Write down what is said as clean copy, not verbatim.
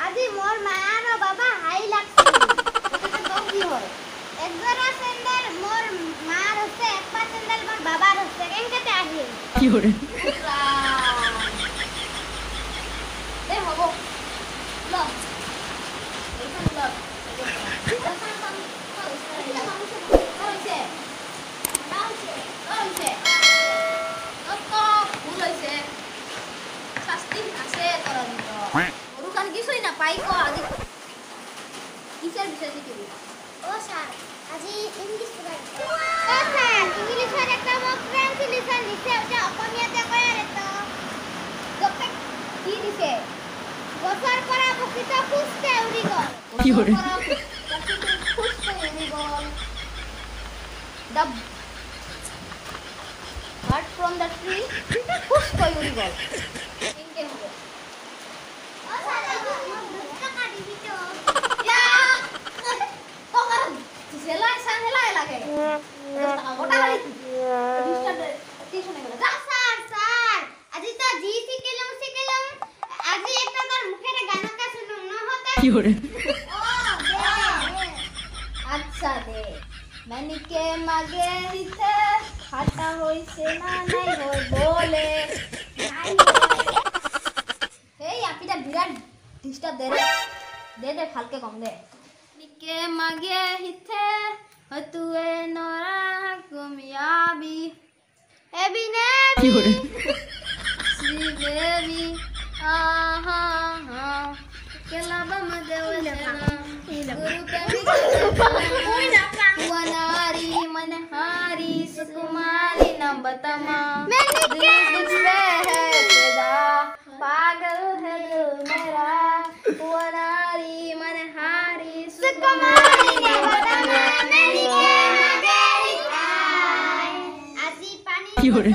আজি মোর মা আর বাবা হাই লাগছে এটা তো কি হয় একবার সেন্ডেল মোর মার হচ্ছে একবার সেন্ডেল মোর বাবার হচ্ছে কেনকেতে আহি কি করে এ হবো ল এইখান ল পাইকো আজি কিসের বিষয় শিখবি ও স্যার আজি ইংলিশ পড়াই ও স্যার ইংলিশের একটা মোক ট্রান্সলেশন দিছে ওটা অসমীয়াতে কয় রে তো গপে কি দিছে গছর পরা পক্ষিত ফুসকে উড়ি গল কি করে ফুসকে উড়ি গল ডাব bird from the tree ফুসকে উড়ি গল ইনকে হবে ও স্যার কি করে আচ্ছা দে মানিকে মাগে দিতে খাটা হইছে না নাই হয় বলে এই আপিটা বিরাট ডিস্টার্ব দে দে ফালকে কম দে নিকে মাগে হিতে হতুয়ে নরা গুমিয়াবি এবিনে কি করে সি বেবি আহা হা কেলাবা মদেওলে গুরু কবি वनारी मनहारी सुकुमारी नबतमा दिल पे है फिदा पागल है दिल मेरा वनारी मनहारी सुकुमारी नबतमा मेरी के मगे आई आजी पानी কি করে